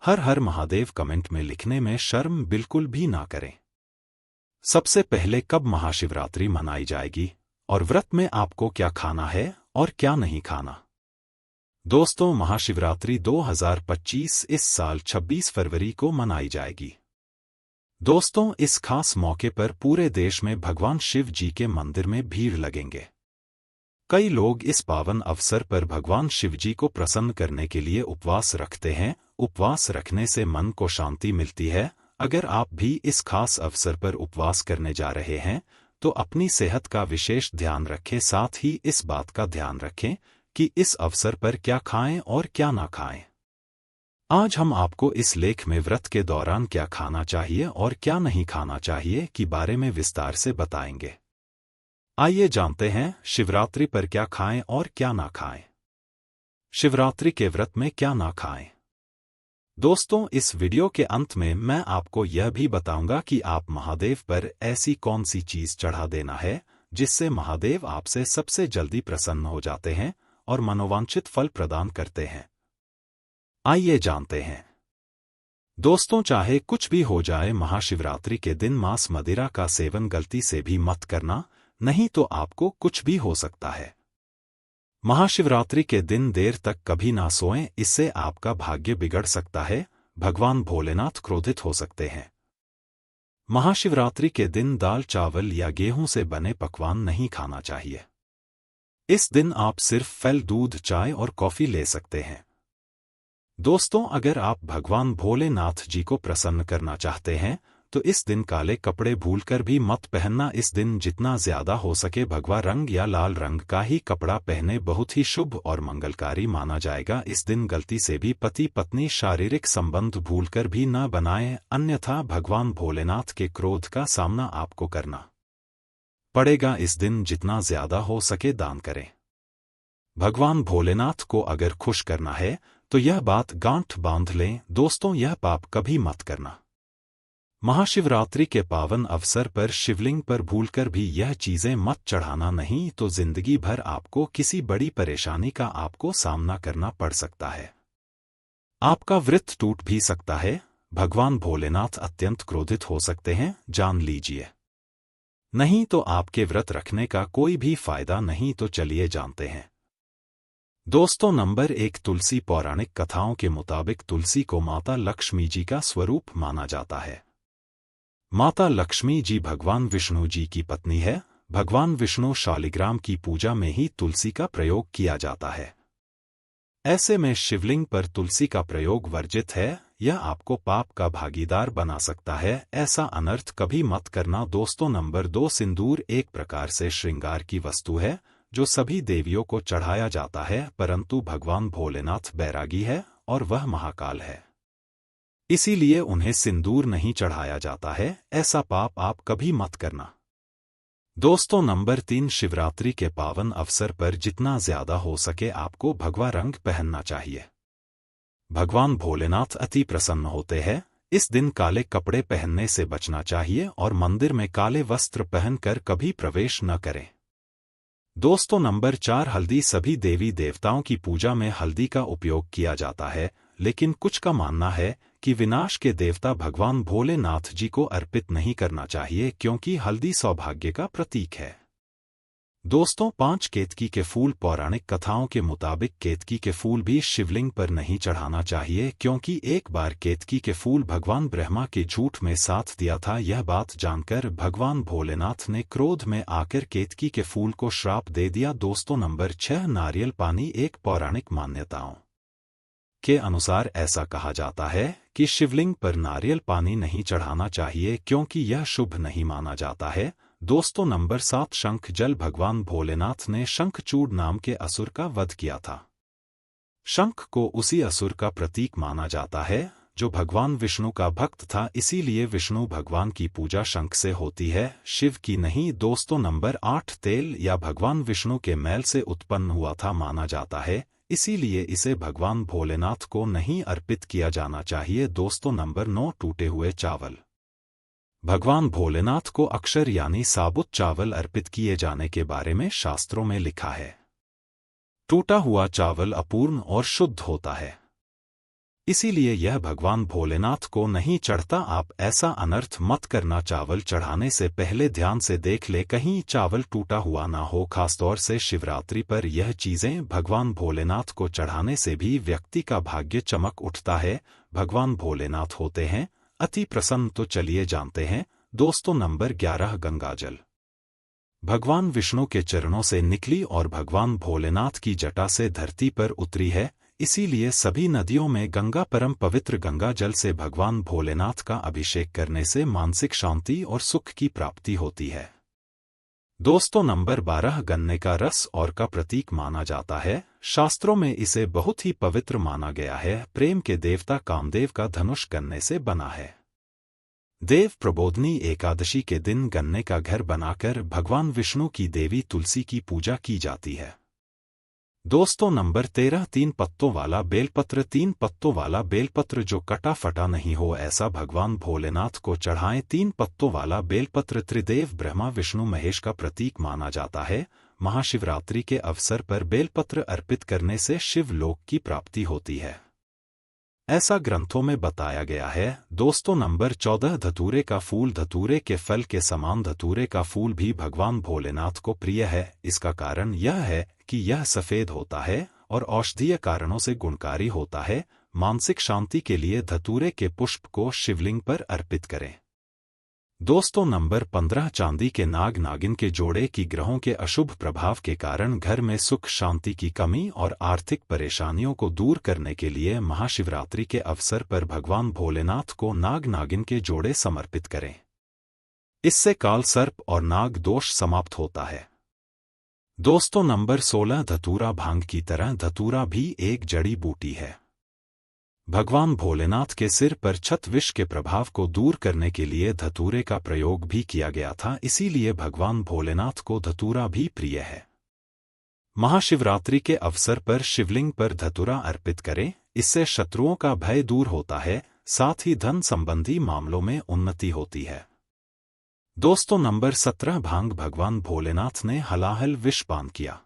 हर हर Mahadev comment में लिखने में शर्म बिल्कुल भी ना करें। सबसे पहले कब महाशिवरात्रि मनाई जाएगी और व्रत में आपको क्या खाना है और क्या नहीं खाना। दोस्तों, महाशिवरात्रि 2025 इस साल 26 फरवरी को मनाई जाएगी। दोस्तों, इस खास मौके पर पूरे देश में भगवान शिव जी के मंदिर में भीड़ लगेंगे। कई लोग इस पावन अवसर पर भगवान शिव जी को प्रसन्न करने के लिए उपवास रखते हैं। उपवास रखने से मन को शांति मिलती है। अगर आप भी इस खास अवसर पर उपवास करने जा रहे हैं तो अपनी सेहत का विशेष ध्यान रखें। साथ ही इस बात का ध्यान रखें कि इस अवसर पर क्या खाएं और क्या ना खाएं। आज हम आपको इस लेख में व्रत के दौरान क्या खाना चाहिए और क्या नहीं खाना चाहिए के बारे में विस्तार से बताएंगे। आइए जानते हैं शिवरात्रि पर क्या खाएं और क्या ना खाएं। शिवरात्रि के व्रत में क्या ना खाएं। दोस्तों, इस वीडियो के अंत में मैं आपको यह भी बताऊंगा कि आप महादेव पर ऐसी कौन सी चीज चढ़ा देना है जिससे महादेव आपसे सबसे जल्दी प्रसन्न हो जाते हैं और मनोवांछित फल प्रदान करते हैं। आइए जानते हैं। दोस्तों, चाहे कुछ भी हो जाए, महाशिवरात्रि के दिन मांस मदिरा का सेवन गलती से भी मत करना, नहीं तो आपको कुछ भी हो सकता है। महाशिवरात्रि के दिन देर तक कभी ना सोएं, इससे आपका भाग्य बिगड़ सकता है। भगवान भोलेनाथ क्रोधित हो सकते हैं। महाशिवरात्रि के दिन दाल चावल या गेहूं से बने पकवान नहीं खाना चाहिए। इस दिन आप सिर्फ फल, दूध, चाय और कॉफी ले सकते हैं। दोस्तों, अगर आप भगवान भोलेनाथ जी को प्रसन्न करना चाहते हैं तो इस दिन काले कपड़े भूलकर भी मत पहनना। इस दिन जितना ज्यादा हो सके भगवा रंग या लाल रंग का ही कपड़ा पहने, बहुत ही शुभ और मंगलकारी माना जाएगा। इस दिन गलती से भी पति पत्नी शारीरिक संबंध भूलकर भी न बनाएं, अन्यथा भगवान भोलेनाथ के क्रोध का सामना आपको करना पड़ेगा। इस दिन जितना ज्यादा हो सके दान करें। भगवान भोलेनाथ को अगर खुश करना है तो यह बात गांठ बांध लें। दोस्तों, यह पाप कभी मत करना। महाशिवरात्रि के पावन अवसर पर शिवलिंग पर भूलकर भी यह चीजें मत चढ़ाना, नहीं तो जिंदगी भर आपको किसी बड़ी परेशानी का आपको सामना करना पड़ सकता है। आपका व्रत टूट भी सकता है। भगवान भोलेनाथ अत्यंत क्रोधित हो सकते हैं, जान लीजिए। नहीं तो आपके व्रत रखने का कोई भी फायदा नहीं। तो चलिए जानते हैं। दोस्तों, नंबर 1, तुलसी। पौराणिक कथाओं के मुताबिक तुलसी को माता लक्ष्मी जी का स्वरूप माना जाता है। माता लक्ष्मी जी भगवान विष्णु जी की पत्नी है। भगवान विष्णु शालिग्राम की पूजा में ही तुलसी का प्रयोग किया जाता है। ऐसे में शिवलिंग पर तुलसी का प्रयोग वर्जित है। यह आपको पाप का भागीदार बना सकता है। ऐसा अनर्थ कभी मत करना। दोस्तों, नंबर 2, सिंदूर एक प्रकार से श्रृंगार की वस्तु है जो सभी देवियों को चढ़ाया जाता है, परंतु भगवान भोलेनाथ बैरागी है और वह महाकाल है, इसीलिए उन्हें सिंदूर नहीं चढ़ाया जाता है। ऐसा पाप आप कभी मत करना। दोस्तों, नंबर 3, शिवरात्रि के पावन अवसर पर जितना ज्यादा हो सके आपको भगवा रंग पहनना चाहिए। भगवान भोलेनाथ अति प्रसन्न होते हैं। इस दिन काले कपड़े पहनने से बचना चाहिए और मंदिर में काले वस्त्र पहनकर कभी प्रवेश न करें। दोस्तों, नंबर 4, हल्दी। सभी देवी देवताओं की पूजा में हल्दी का उपयोग किया जाता है, लेकिन कुछ का मानना है कि विनाश के देवता भगवान भोलेनाथ जी को अर्पित नहीं करना चाहिए, क्योंकि हल्दी सौभाग्य का प्रतीक है। दोस्तों, 5, केतकी के फूल। पौराणिक कथाओं के मुताबिक केतकी के फूल भी शिवलिंग पर नहीं चढ़ाना चाहिए, क्योंकि एक बार केतकी के फूल भगवान ब्रह्मा के झूठ में साथ दिया था। यह बात जानकर भगवान भोलेनाथ ने क्रोध में आकर केतकी के फूल को श्राप दे दिया। दोस्तों, नंबर 6, नारियल पानी। एक पौराणिक मान्यताओं के अनुसार ऐसा कहा जाता है कि शिवलिंग पर नारियल पानी नहीं चढ़ाना चाहिए, क्योंकि यह शुभ नहीं माना जाता है। दोस्तों, नंबर 7, शंख जल। भगवान भोलेनाथ ने शंखचूड़ नाम के असुर का वध किया था। शंख को उसी असुर का प्रतीक माना जाता है जो भगवान विष्णु का भक्त था, इसीलिए विष्णु भगवान की पूजा शंख से होती है, शिव की नहीं। दोस्तों, नंबर 8, तेल या भगवान विष्णु के मैल से उत्पन्न हुआ था माना जाता है, इसीलिए इसे भगवान भोलेनाथ को नहीं अर्पित किया जाना चाहिए। दोस्तों, नंबर 9, टूटे हुए चावल। भगवान भोलेनाथ को अक्षर यानी साबुत चावल अर्पित किए जाने के बारे में शास्त्रों में लिखा है। टूटा हुआ चावल अपूर्ण और शुद्ध होता है। इसीलिए यह भगवान भोलेनाथ को नहीं चढ़ता। आप ऐसा अनर्थ मत करना। चावल चढ़ाने से पहले ध्यान से देख ले कहीं चावल टूटा हुआ ना हो। खासतौर से शिवरात्रि पर यह चीजें भगवान भोलेनाथ को चढ़ाने से भी व्यक्ति का भाग्य चमक उठता है। भगवान भोलेनाथ होते हैं अति प्रसन्न। तो चलिए जानते हैं दोस्तों। नंबर 11 गंगाजल। भगवान विष्णु के चरणों से निकली और भगवान भोलेनाथ की जटा से धरती पर उतरी है। इसीलिए सभी नदियों में गंगा परम पवित्र। गंगा जल से भगवान भोलेनाथ का अभिषेक करने से मानसिक शांति और सुख की प्राप्ति होती है। दोस्तों नंबर 12 गन्ने का रस और का प्रतीक माना जाता है। शास्त्रों में इसे बहुत ही पवित्र माना गया है। प्रेम के देवता कामदेव का धनुष गन्ने से बना है। देव प्रबोधनी एकादशी के दिन गन्ने का घर बनाकर भगवान विष्णु की देवी तुलसी की पूजा की जाती है। दोस्तों नंबर 13 3 पत्तों वाला बेलपत्र। 3 पत्तों वाला बेलपत्र जो कटा फटा नहीं हो ऐसा भगवान भोलेनाथ को चढ़ाएं। 3 पत्तों वाला बेलपत्र त्रिदेव ब्रह्मा विष्णु महेश का प्रतीक माना जाता है। महाशिवरात्रि के अवसर पर बेलपत्र अर्पित करने से शिवलोक की प्राप्ति होती है, ऐसा ग्रंथों में बताया गया है। दोस्तों नंबर 14 धतूरे का फूल। धतूरे के फल के समान धतूरे का फूल भी भगवान भोलेनाथ को प्रिय है। इसका कारण यह है कि यह सफेद होता है और औषधीय कारणों से गुणकारी होता है। मानसिक शांति के लिए धतूरे के पुष्प को शिवलिंग पर अर्पित करें। दोस्तों नंबर 15 चांदी के नाग नागिन के जोड़े की ग्रहों के अशुभ प्रभाव के कारण घर में सुख शांति की कमी और आर्थिक परेशानियों को दूर करने के लिए महाशिवरात्रि के अवसर पर भगवान भोलेनाथ को नाग नागिन के जोड़े समर्पित करें। इससे काल सर्प और नाग दोष समाप्त होता है। दोस्तों नंबर 16 धतूरा। भांग की तरह धतूरा भी एक जड़ी बूटी है। भगवान भोलेनाथ के सिर पर छत विष के प्रभाव को दूर करने के लिए धतूरे का प्रयोग भी किया गया था। इसीलिए भगवान भोलेनाथ को धतूरा भी प्रिय है। महाशिवरात्रि के अवसर पर शिवलिंग पर धतूरा अर्पित करें। इससे शत्रुओं का भय दूर होता है, साथ ही धन संबंधी मामलों में उन्नति होती है। दोस्तों नंबर 17 भांग। भगवान भोलेनाथ ने हलाहल विष पान किया।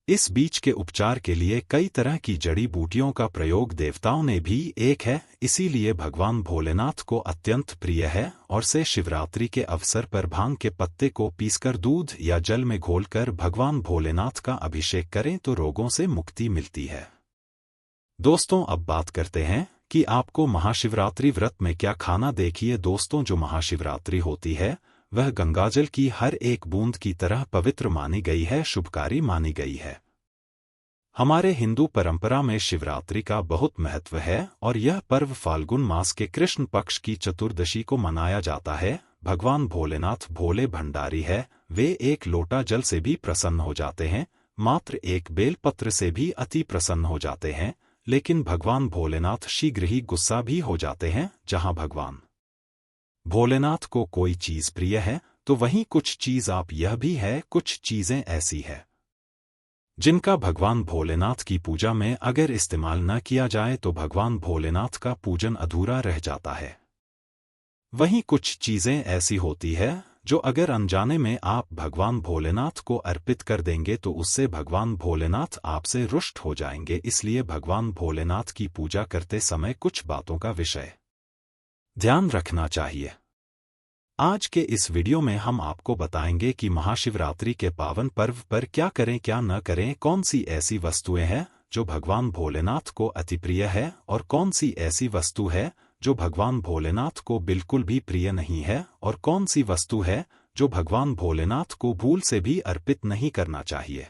इस बीज के उपचार के लिए कई तरह की जड़ी बूटियों का प्रयोग देवताओं ने भी एक है। इसीलिए भगवान भोलेनाथ को अत्यंत प्रिय है और से शिवरात्रि के अवसर पर भांग के पत्ते को पीसकर दूध या जल में घोलकर भगवान भोलेनाथ का अभिषेक करें तो रोगों से मुक्ति मिलती है। दोस्तों अब बात करते हैं कि आपको महाशिवरात्रि व्रत में क्या खाना। देखिए दोस्तों जो महाशिवरात्रि होती है वह गंगाजल की हर एक बूंद की तरह पवित्र मानी गई है, शुभकारी मानी गई है। हमारे हिंदू परंपरा में शिवरात्रि का बहुत महत्व है और यह पर्व फाल्गुन मास के कृष्ण पक्ष की चतुर्दशी को मनाया जाता है। भगवान भोलेनाथ भोले भंडारी है। वे एक लोटा जल से भी प्रसन्न हो जाते हैं, मात्र एक बेलपत्र से भी अति प्रसन्न हो जाते हैं। लेकिन भगवान भोलेनाथ शीघ्र ही गुस्सा भी हो जाते हैं। जहां भगवान भोलेनाथ को कोई चीज प्रिय है तो वहीं कुछ चीज आप यह भी है, कुछ चीजें ऐसी है जिनका भगवान भोलेनाथ की पूजा में अगर इस्तेमाल न किया जाए तो भगवान भोलेनाथ का पूजन अधूरा रह जाता है। वहीं कुछ चीजें ऐसी होती है जो अगर अनजाने में आप भगवान भोलेनाथ को अर्पित कर देंगे तो उससे भगवान भोलेनाथ आपसे रुष्ट हो जाएंगे। इसलिए भगवान भोलेनाथ की पूजा करते समय कुछ बातों का विषय ध्यान रखना चाहिए। आज के इस वीडियो में हम आपको बताएंगे कि महाशिवरात्रि के पावन पर्व पर क्या करें क्या न करें, कौन सी ऐसी वस्तुएं हैं जो भगवान भोलेनाथ को अति प्रिय है और कौन सी ऐसी वस्तु है जो भगवान भोलेनाथ को बिल्कुल भी प्रिय नहीं है और कौन सी वस्तु है जो भगवान भोलेनाथ को भूल से भी अर्पित नहीं करना चाहिए।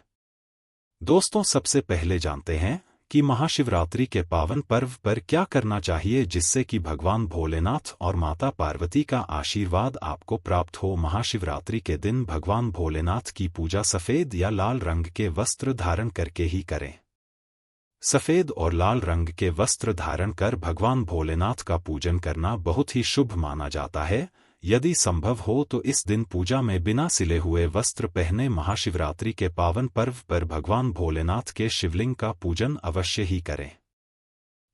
दोस्तों सबसे पहले जानते हैं कि महाशिवरात्रि के पावन पर्व पर क्या करना चाहिए जिससे कि भगवान भोलेनाथ और माता पार्वती का आशीर्वाद आपको प्राप्त हो। महाशिवरात्रि के दिन भगवान भोलेनाथ की पूजा सफेद या लाल रंग के वस्त्र धारण करके ही करें। सफेद और लाल रंग के वस्त्र धारण कर भगवान भोलेनाथ का पूजन करना बहुत ही शुभ माना जाता है। यदि संभव हो तो इस दिन पूजा में बिना सिले हुए वस्त्र पहने महाशिवरात्रि के पावन पर्व पर भगवान भोलेनाथ के शिवलिंग का पूजन अवश्य ही करें।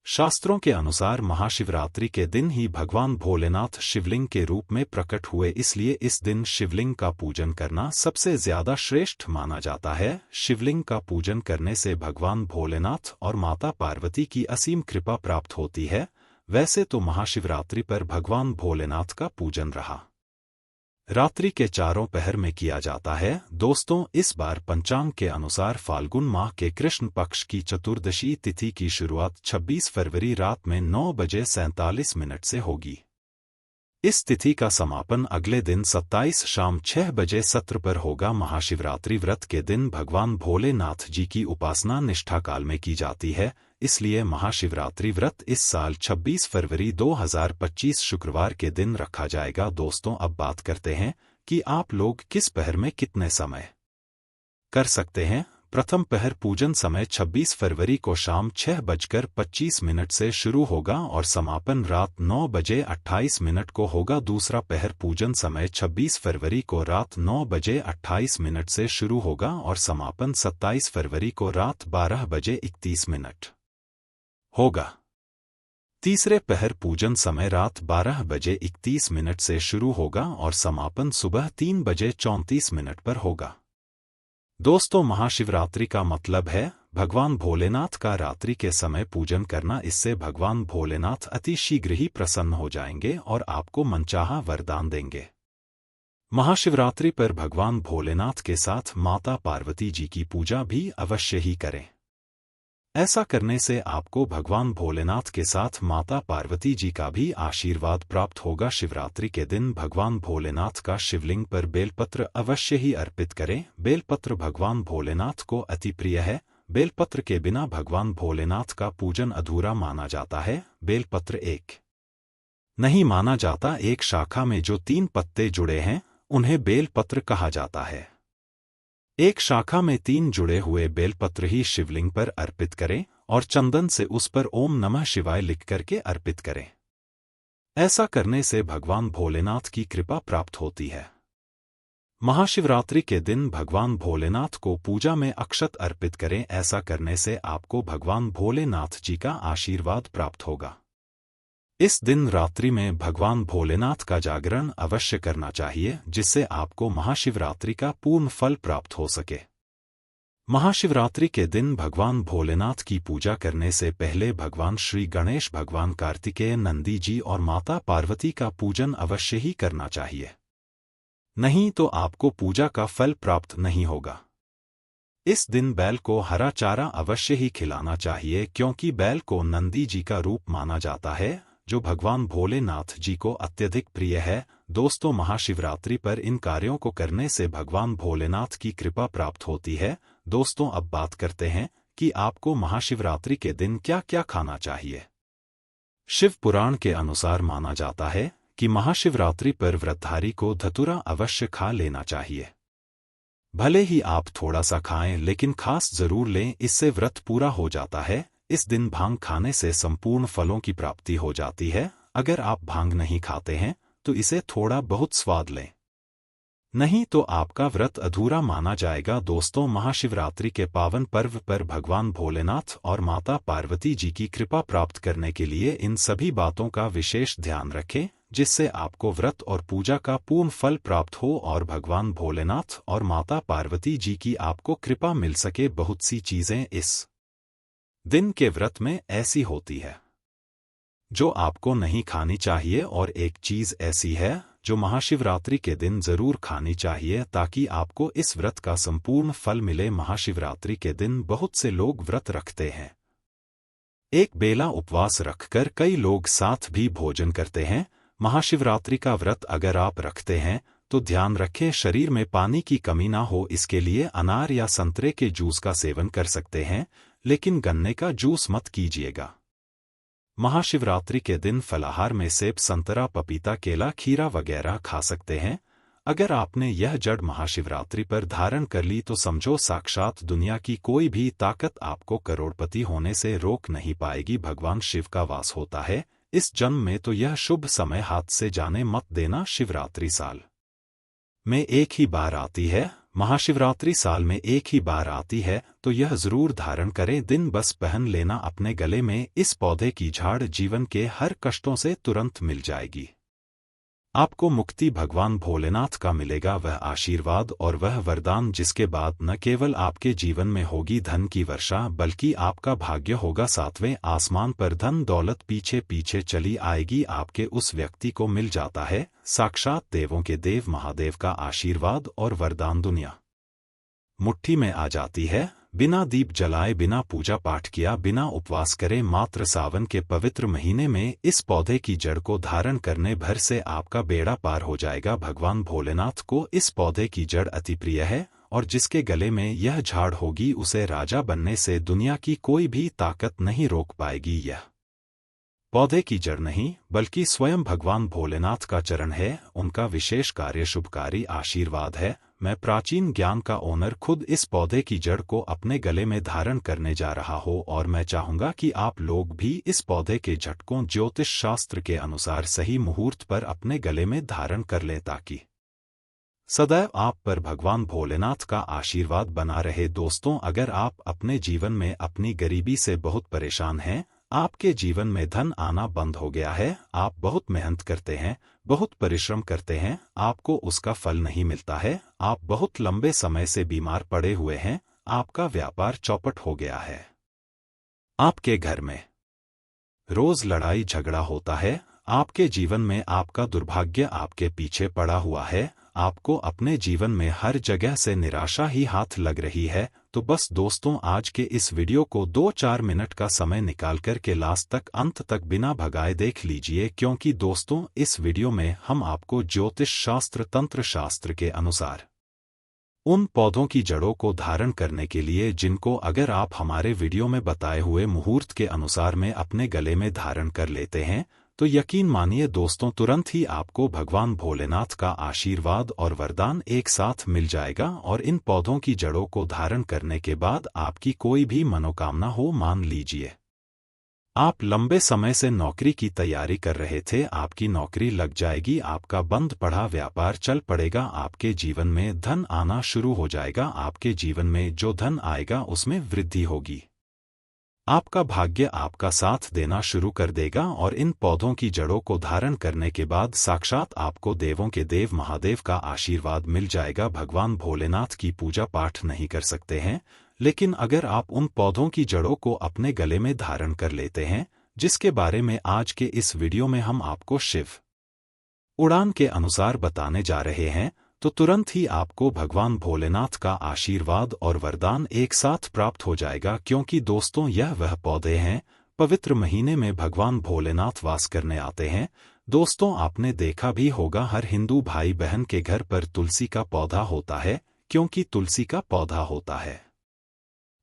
शास्त्रों के अनुसार महाशिवरात्रि के दिन ही भगवान भोलेनाथ शिवलिंग के रूप में प्रकट हुए, इसलिए इस दिन शिवलिंग का पूजन करना सबसे ज्यादा श्रेष्ठ माना जाता है। शिवलिंग का पूजन करने से भगवान भोलेनाथ और माता पार्वती की असीम कृपा प्राप्त होती है। वैसे तो महाशिवरात्रि पर भगवान भोलेनाथ का पूजन रहा रात्रि के चारों पहर में किया जाता है। दोस्तों, इस बार पंचांग के अनुसार फाल्गुन माह के कृष्ण पक्ष की चतुर्दशी तिथि की शुरुआत 26 फरवरी रात में 9:47 से होगी। इस तिथि का समापन अगले दिन 27 शाम 6 बजे सत्र पर होगा। महाशिवरात्रि व्रत के दिन भगवान भोलेनाथ जी की उपासना निष्ठा काल में की जाती है, इसलिए महाशिवरात्रि व्रत इस साल 26 फरवरी 2025 शुक्रवार के दिन रखा जाएगा। दोस्तों, अब बात करते हैं कि आप लोग किस पहर में कितने समय कर सकते हैं। प्रथम पहर पूजन समय 26 फरवरी को शाम 6:25 से शुरू होगा और समापन रात 9:28 को होगा। दूसरा पहर पूजन समय 26 फरवरी को रात 9:28 से शुरू होगा और समापन 27 फरवरी को रात 12:31 होगा। तीसरे पहर पूजन समय रात 12:31 से शुरू होगा और समापन सुबह 3:34 पर होगा। दोस्तों, महाशिवरात्रि का मतलब है भगवान भोलेनाथ का रात्रि के समय पूजन करना। इससे भगवान भोलेनाथ अति शीघ्र ही प्रसन्न हो जाएंगे और आपको मनचाहा वरदान देंगे। महाशिवरात्रि पर भगवान भोलेनाथ के साथ माता पार्वती जी की पूजा भी अवश्य ही करें। ऐसा करने से आपको भगवान भोलेनाथ के साथ माता पार्वती जी का भी आशीर्वाद प्राप्त होगा। शिवरात्रि के दिन भगवान भोलेनाथ का शिवलिंग पर बेलपत्र अवश्य ही अर्पित करें। बेलपत्र भगवान भोलेनाथ को अति प्रिय है। बेलपत्र के बिना भगवान भोलेनाथ का पूजन अधूरा माना जाता है। बेलपत्र एक नहीं माना जाता। एक शाखा में जो 3 पत्ते जुड़े हैं उन्हें बेलपत्र कहा जाता है। एक शाखा में 3 जुड़े हुए बेलपत्र ही शिवलिंग पर अर्पित करें और चंदन से उस पर ओम नमः शिवाय लिख करके अर्पित करें। ऐसा करने से भगवान भोलेनाथ की कृपा प्राप्त होती है। महाशिवरात्रि के दिन भगवान भोलेनाथ को पूजा में अक्षत अर्पित करें। ऐसा करने से आपको भगवान भोलेनाथ जी का आशीर्वाद प्राप्त होगा। इस दिन रात्रि में भगवान भोलेनाथ का जागरण अवश्य करना चाहिए, जिससे आपको महाशिवरात्रि का पूर्ण फल प्राप्त हो सके। महाशिवरात्रि के दिन भगवान भोलेनाथ की पूजा करने से पहले भगवान श्री गणेश, भगवान कार्तिकेय, नंदी जी और माता पार्वती का पूजन अवश्य ही करना चाहिए, नहीं तो आपको पूजा का फल प्राप्त नहीं होगा। इस दिन बैल को हरा चारा अवश्य ही खिलाना चाहिए, क्योंकि बैल को नंदी जी का रूप माना जाता है, जो भगवान भोलेनाथ जी को अत्यधिक प्रिय है। दोस्तों, महाशिवरात्रि पर इन कार्यों को करने से भगवान भोलेनाथ की कृपा प्राप्त होती है। दोस्तों, अब बात करते हैं कि आपको महाशिवरात्रि के दिन क्या क्या खाना चाहिए। शिव पुराण के अनुसार माना जाता है कि महाशिवरात्रि पर व्रतधारी को धतूरा अवश्य खा लेना चाहिए। भले ही आप थोड़ा सा खाएं, लेकिन खास जरूर लें, इससे व्रत पूरा हो जाता है। इस दिन भांग खाने से संपूर्ण फलों की प्राप्ति हो जाती है। अगर आप भांग नहीं खाते हैं तो इसे थोड़ा बहुत स्वाद लें, नहीं तो आपका व्रत अधूरा माना जाएगा। दोस्तों, महाशिवरात्रि के पावन पर्व पर भगवान भोलेनाथ और माता पार्वती जी की कृपा प्राप्त करने के लिए इन सभी बातों का विशेष ध्यान रखें, जिससे आपको व्रत और पूजा का पूर्ण फल प्राप्त हो और भगवान भोलेनाथ और माता पार्वती जी की आपको कृपा मिल सके। बहुत सी चीजें इस दिन के व्रत में ऐसी होती है जो आपको नहीं खानी चाहिए, और एक चीज ऐसी है जो महाशिवरात्रि के दिन जरूर खानी चाहिए, ताकि आपको इस व्रत का संपूर्ण फल मिले। महाशिवरात्रि के दिन बहुत से लोग व्रत रखते हैं। एक बेला उपवास रखकर कई लोग साथ भी भोजन करते हैं। महाशिवरात्रि का व्रत अगर आप रखते हैं तो ध्यान रखें शरीर में पानी की कमी ना हो। इसके लिए अनार या संतरे के जूस का सेवन कर सकते हैं, लेकिन गन्ने का जूस मत कीजिएगा। महाशिवरात्रि के दिन फलाहार में सेब, संतरा, पपीता, केला, खीरा वगैरह खा सकते हैं। अगर आपने यह जड़ महाशिवरात्रि पर धारण कर ली तो समझो साक्षात दुनिया की कोई भी ताकत आपको करोड़पति होने से रोक नहीं पाएगी। भगवान शिव का वास होता है इस जन्म में, तो यह शुभ समय हाथ से जाने मत देना। शिवरात्रि साल में एक ही बार आती है। महाशिवरात्रि साल में एक ही बार आती है, तो यह जरूर धारण करें। दिन बस पहन लेना अपने गले में। इस पौधे की झाड़ जीवन के हर कष्टों से तुरंत मिल जाएगी। आपको मुक्ति भगवान भोलेनाथ का मिलेगा, वह आशीर्वाद और वह वरदान जिसके बाद न केवल आपके जीवन में होगी धन की वर्षा, बल्कि आपका भाग्य होगा सातवें आसमान पर। धन दौलत पीछे पीछे चली आएगी। आपके उस व्यक्ति को मिल जाता है साक्षात देवों के देव महादेव का आशीर्वाद और वरदान दुनिया मुट्ठी में आ जाती है। बिना दीप जलाए, बिना पूजा पाठ किया, बिना उपवास करे, मात्र सावन के पवित्र महीने में इस पौधे की जड़ को धारण करने भर से आपका बेड़ा पार हो जाएगा। भगवान भोलेनाथ को इस पौधे की जड़ अति प्रिय है और जिसके गले में यह झाड़ होगी उसे राजा बनने से दुनिया की कोई भी ताकत नहीं रोक पाएगी। यह पौधे की जड़ नहीं बल्कि स्वयं भगवान भोलेनाथ का चरण है। उनका विशेष कार्य शुभकारी आशीर्वाद है। मैं प्राचीन ज्ञान का ओनर खुद इस पौधे की जड़ को अपने गले में धारण करने जा रहा हो और मैं चाहूंगा कि आप लोग भी इस पौधे के झटकों ज्योतिष शास्त्र के अनुसार सही मुहूर्त पर अपने गले में धारण कर लें, ताकि सदैव आप पर भगवान भोलेनाथ का आशीर्वाद बना रहे। दोस्तों, अगर आप अपने जीवन में अपनी गरीबी से बहुत परेशान हैं, आपके जीवन में धन आना बंद हो गया है, आप बहुत मेहनत करते हैं, बहुत परिश्रम करते हैं, आपको उसका फल नहीं मिलता है, आप बहुत लंबे समय से बीमार पड़े हुए हैं, आपका व्यापार चौपट हो गया है, आपके घर में रोज लड़ाई झगड़ा होता है, आपके जीवन में आपका दुर्भाग्य आपके पीछे पड़ा हुआ है, आपको अपने जीवन में हर जगह से निराशा ही हाथ लग रही है, तो बस दोस्तों आज के इस वीडियो को 2-4 मिनट का समय निकाल कर के लास्ट तक अंत तक बिना भगाए देख लीजिए, क्योंकि दोस्तों इस वीडियो में हम आपको ज्योतिष शास्त्र तंत्र शास्त्र के अनुसार उन पौधों की जड़ों को धारण करने के लिए जिनको अगर आप हमारे वीडियो में बताए हुए मुहूर्त के अनुसार में अपने गले में धारण कर लेते हैं, तो यकीन मानिए दोस्तों तुरंत ही आपको भगवान भोलेनाथ का आशीर्वाद और वरदान एक साथ मिल जाएगा। और इन पौधों की जड़ों को धारण करने के बाद आपकी कोई भी मनोकामना हो, मान लीजिए आप लंबे समय से नौकरी की तैयारी कर रहे थे, आपकी नौकरी लग जाएगी, आपका बंद पड़ा व्यापार चल पड़ेगा, आपके जीवन में धन आना शुरू हो जाएगा, आपके जीवन में जो धन आएगा उसमें वृद्धि होगी, आपका भाग्य आपका साथ देना शुरू कर देगा। और इन पौधों की जड़ों को धारण करने के बाद साक्षात आपको देवों के देव महादेव का आशीर्वाद मिल जाएगा। भगवान भोलेनाथ की पूजा पाठ नहीं कर सकते हैं, लेकिन अगर आप उन पौधों की जड़ों को अपने गले में धारण कर लेते हैं, जिसके बारे में आज के इस वीडियो में हम आपको शिव उड़ान के अनुसार बताने जा रहे हैं, तो तुरंत ही आपको भगवान भोलेनाथ का आशीर्वाद और वरदान एक साथ प्राप्त हो जाएगा। क्योंकि दोस्तों यह वह पौधे हैं, पवित्र महीने में भगवान भोलेनाथ वास करने आते हैं। दोस्तों आपने देखा भी होगा हर हिंदू भाई बहन के घर पर तुलसी का पौधा होता है, क्योंकि तुलसी का पौधा होता है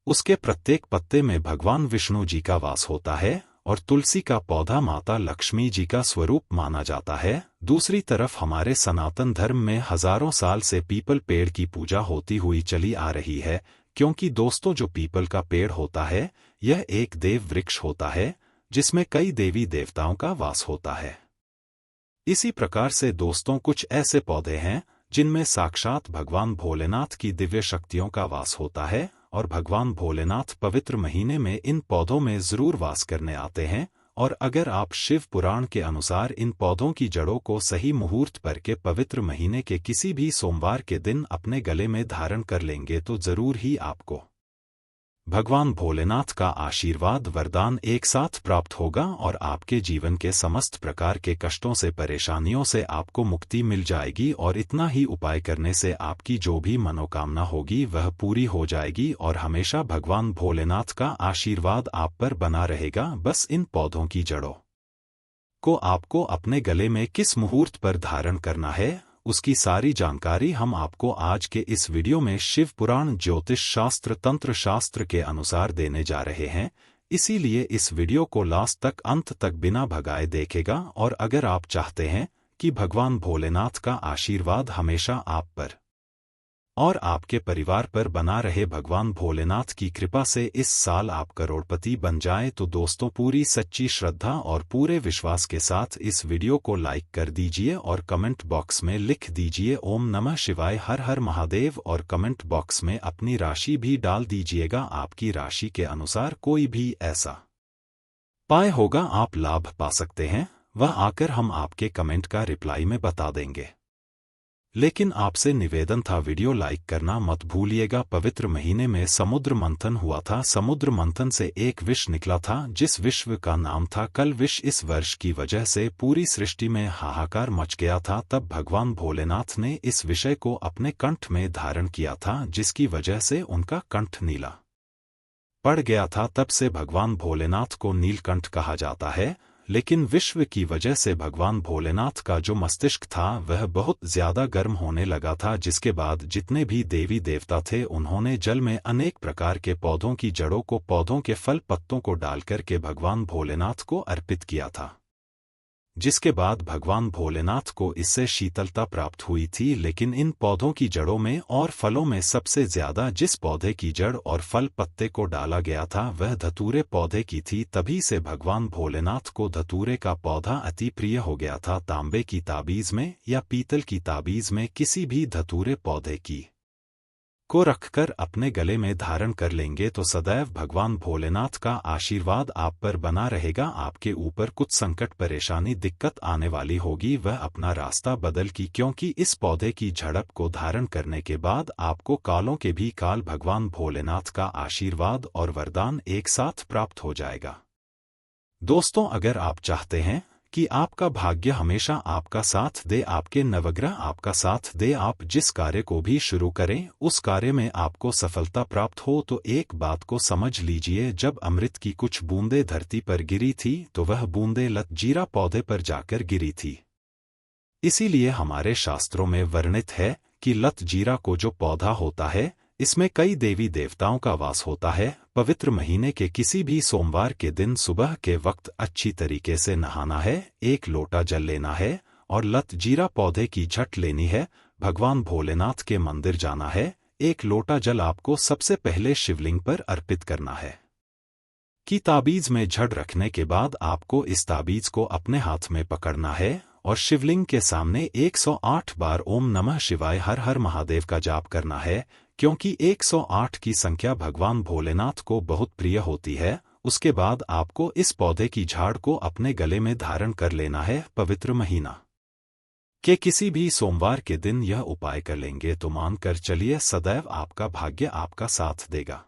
उसके प्रत्येक पत्ते में भगवान विष्णु जी का वास होता है और तुलसी का पौधा माता लक्ष्मी जी का स्वरूप माना जाता है। दूसरी तरफ हमारे सनातन धर्म में हजारों साल से पीपल पेड़ की पूजा होती हुई चली आ रही है, क्योंकि दोस्तों जो पीपल का पेड़ होता है यह एक देव वृक्ष होता है जिसमें कई देवी देवताओं का वास होता है। इसी प्रकार से दोस्तों कुछ ऐसे पौधे हैं जिनमें साक्षात भगवान भोलेनाथ की दिव्य शक्तियों का वास होता है और भगवान भोलेनाथ पवित्र महीने में इन पौधों में जरूर वास करने आते हैं। और अगर आप शिव पुराण के अनुसार इन पौधों की जड़ों को सही मुहूर्त पर के पवित्र महीने के किसी भी सोमवार के दिन अपने गले में धारण कर लेंगे, तो जरूर ही आपको भगवान भोलेनाथ का आशीर्वाद वरदान एक साथ प्राप्त होगा और आपके जीवन के समस्त प्रकार के कष्टों से परेशानियों से आपको मुक्ति मिल जाएगी। और इतना ही उपाय करने से आपकी जो भी मनोकामना होगी वह पूरी हो जाएगी और हमेशा भगवान भोलेनाथ का आशीर्वाद आप पर बना रहेगा। बस इन पौधों की जड़ों को आपको अपने गले में किस मुहूर्त पर धारण करना है उसकी सारी जानकारी हम आपको आज के इस वीडियो में शिव पुराण ज्योतिष शास्त्र तंत्र शास्त्र के अनुसार देने जा रहे हैं। इसीलिए इस वीडियो को लास्ट तक अंत तक बिना भगाए देखेगा। और अगर आप चाहते हैं कि भगवान भोलेनाथ का आशीर्वाद हमेशा आप पर और आपके परिवार पर बना रहे भगवान भोलेनाथ की कृपा से इस साल आप करोड़पति बन जाएं। तो दोस्तों, पूरी सच्ची श्रद्धा और पूरे विश्वास के साथ इस वीडियो को लाइक कर दीजिए और कमेंट बॉक्स में लिख दीजिए ओम नमः शिवाय, हर हर महादेव, और कमेंट बॉक्स में अपनी राशि भी डाल दीजिएगा। आपकी राशि के अनुसार कोई भी ऐसा उपाय होगा आप लाभ पा सकते हैं, वह आकर हम आपके कमेंट का रिप्लाई में बता देंगे। लेकिन आपसे निवेदन था, वीडियो लाइक करना मत भूलिएगा। पवित्र महीने में समुद्र मंथन हुआ था। समुद्र मंथन से एक विष निकला था, जिस विश्व का नाम था कल विष। इस वर्ष की वजह से पूरी सृष्टि में हाहाकार मच गया था। तब भगवान भोलेनाथ ने इस विषय को अपने कंठ में धारण किया था, जिसकी वजह से उनका कंठ नीला पड़ गया था। तब से भगवान भोलेनाथ को नीलकंठ कहा जाता है। लेकिन विश्व की वजह से भगवान भोलेनाथ का जो मस्तिष्क था वह बहुत ज्यादा गर्म होने लगा था, जिसके बाद जितने भी देवी देवता थे उन्होंने जल में अनेक प्रकार के पौधों की जड़ों को, पौधों के फल पत्तों को डालकर के भगवान भोलेनाथ को अर्पित किया था, जिसके बाद भगवान भोलेनाथ को इससे शीतलता प्राप्त हुई थी। लेकिन इन पौधों की जड़ों में और फलों में सबसे ज्यादा जिस पौधे की जड़ और फल पत्ते को डाला गया था वह धतूरे पौधे की थी। तभी से भगवान भोलेनाथ को धतूरे का पौधा अति प्रिय हो गया था। तांबे की ताबीज में या पीतल की ताबीज में किसी भी धतूरे पौधे की को रखकर अपने गले में धारण कर लेंगे तो सदैव भगवान भोलेनाथ का आशीर्वाद आप पर बना रहेगा। आपके ऊपर कुछ संकट, परेशानी, दिक्कत आने वाली होगी, वह अपना रास्ता बदल की, क्योंकि इस पौधे की झड़प को धारण करने के बाद आपको कालों के भी काल भगवान भोलेनाथ का आशीर्वाद और वरदान एक साथ प्राप्त हो जाएगा। दोस्तों, अगर आप चाहते हैं कि आपका भाग्य हमेशा आपका साथ दे, आपके नवग्रह आपका साथ दे, आप जिस कार्य को भी शुरू करें उस कार्य में आपको सफलता प्राप्त हो, तो एक बात को समझ लीजिए, जब अमृत की कुछ बूंदें धरती पर गिरी थी तो वह बूंदें लतजीरा पौधे पर जाकर गिरी थी। इसीलिए हमारे शास्त्रों में वर्णित है कि लतजीरा को जो पौधा होता है इसमें कई देवी देवताओं का वास होता है। पवित्र महीने के किसी भी सोमवार के दिन सुबह के वक्त अच्छी तरीके से नहाना है, एक लोटा जल लेना है और लतजीरा पौधे की झट लेनी है। भगवान भोलेनाथ के मंदिर जाना है, एक लोटा जल आपको सबसे पहले शिवलिंग पर अर्पित करना है कि ताबीज में झड़ रखने के बाद आपको इस ताबीज को अपने हाथ में पकड़ना है और शिवलिंग के सामने 108 बार ओम नमः शिवाय, हर हर महादेव का जाप करना है, क्योंकि 108 की संख्या भगवान भोलेनाथ को बहुत प्रिय होती है। उसके बाद आपको इस पौधे की झाड़ को अपने गले में धारण कर लेना है। पवित्र महीना के किसी भी सोमवार के दिन यह उपाय कर लेंगे तो मान कर चलिए सदैव आपका भाग्य आपका साथ देगा।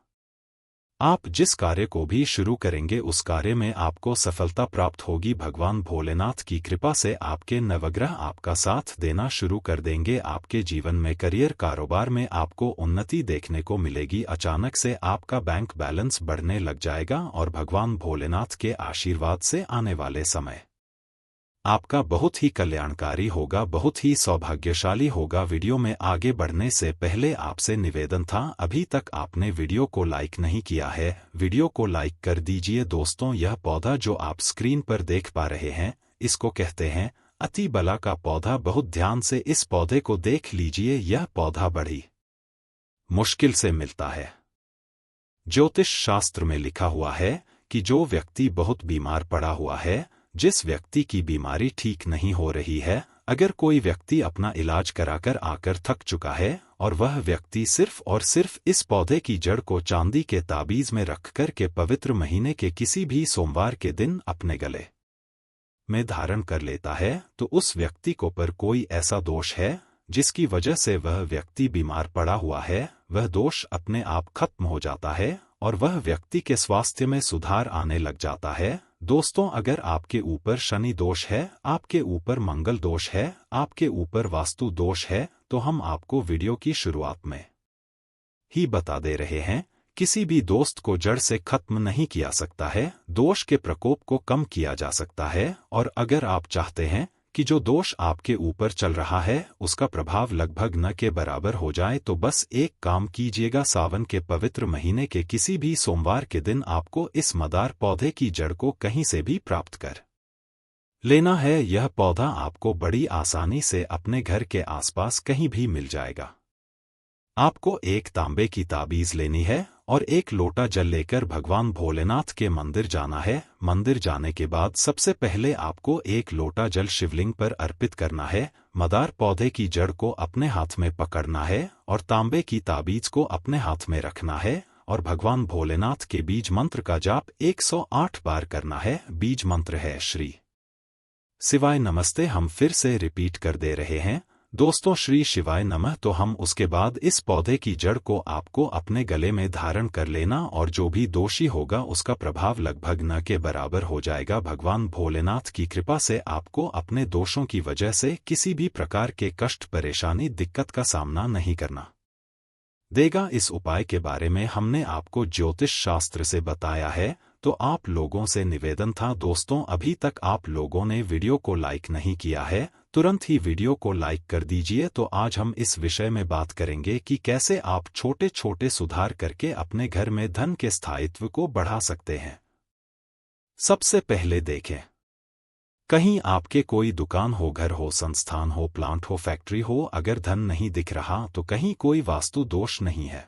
आप जिस कार्य को भी शुरू करेंगे उस कार्य में आपको सफलता प्राप्त होगी। भगवान भोलेनाथ की कृपा से आपके नवग्रह आपका साथ देना शुरू कर देंगे। आपके जीवन में, करियर, कारोबार में आपको उन्नति देखने को मिलेगी। अचानक से आपका बैंक बैलेंस बढ़ने लग जाएगा और भगवान भोलेनाथ के आशीर्वाद से आने वाले समय आपका बहुत ही कल्याणकारी होगा, बहुत ही सौभाग्यशाली होगा। वीडियो में आगे बढ़ने से पहले आपसे निवेदन था, अभी तक आपने वीडियो को लाइक नहीं किया है, वीडियो को लाइक कर दीजिए। दोस्तों, यह पौधा जो आप स्क्रीन पर देख पा रहे हैं इसको कहते हैं अति बला का पौधा। बहुत ध्यान से इस पौधे को देख लीजिए, यह पौधा बड़ी मुश्किल से मिलता है। ज्योतिष शास्त्र में लिखा हुआ है कि जो व्यक्ति बहुत बीमार पड़ा हुआ है, जिस व्यक्ति की बीमारी ठीक नहीं हो रही है, अगर कोई व्यक्ति अपना इलाज कराकर आकर थक चुका है और वह व्यक्ति सिर्फ और सिर्फ इस पौधे की जड़ को चांदी के ताबीज में रखकर के पवित्र महीने के किसी भी सोमवार के दिन अपने गले में धारण कर लेता है, तो उस व्यक्ति को पर कोई ऐसा दोष है जिसकी वजह से वह व्यक्ति बीमार पड़ा हुआ है, वह दोष अपने आप खत्म हो जाता है और वह व्यक्ति के स्वास्थ्य में सुधार आने लग जाता है। दोस्तों, अगर आपके ऊपर शनि दोष है, आपके ऊपर मंगल दोष है, आपके ऊपर वास्तु दोष है, तो हम आपको वीडियो की शुरुआत में ही बता दे रहे हैं, किसी भी दोस्त को जड़ से खत्म नहीं किया सकता है, दोष के प्रकोप को कम किया जा सकता है। और अगर आप चाहते हैं कि जो दोष आपके ऊपर चल रहा है उसका प्रभाव लगभग न के बराबर हो जाए, तो बस एक काम कीजिएगा, सावन के पवित्र महीने के किसी भी सोमवार के दिन आपको इस मदार पौधे की जड़ को कहीं से भी प्राप्त कर लेना है। यह पौधा आपको बड़ी आसानी से अपने घर के आसपास कहीं भी मिल जाएगा। आपको एक तांबे की ताबीज लेनी है और एक लोटा जल लेकर भगवान भोलेनाथ के मंदिर जाना है। मंदिर जाने के बाद सबसे पहले आपको एक लोटा जल शिवलिंग पर अर्पित करना है। मदार पौधे की जड़ को अपने हाथ में पकड़ना है और तांबे की ताबीज को अपने हाथ में रखना है और भगवान भोलेनाथ के बीज मंत्र का जाप 108 बार करना है। बीज मंत्र है श्री शिवाय नमस्ते। हम फिर से रिपीट कर दे रहे हैं दोस्तों, श्री शिवाय नमः। तो हम उसके बाद इस पौधे की जड़ को आपको अपने गले में धारण कर लेना और जो भी दोषी होगा उसका प्रभाव लगभग न के बराबर हो जाएगा। भगवान भोलेनाथ की कृपा से आपको अपने दोषों की वजह से किसी भी प्रकार के कष्ट, परेशानी, दिक्कत का सामना नहीं करना देगा। इस उपाय के बारे में हमने आपको ज्योतिष शास्त्र से बताया है। तो आप लोगों से निवेदन था दोस्तों, अभी तक आप लोगों ने वीडियो को लाइक नहीं किया है, तुरंत ही वीडियो को लाइक कर दीजिए। तो आज हम इस विषय में बात करेंगे कि कैसे आप छोटे छोटे सुधार करके अपने घर में धन के स्थायित्व को बढ़ा सकते हैं। सबसे पहले देखें, कहीं आपके कोई दुकान हो, घर हो, संस्थान हो, प्लांट हो, फैक्ट्री हो, अगर धन नहीं दिख रहा तो कहीं कोई वास्तु दोष नहीं है।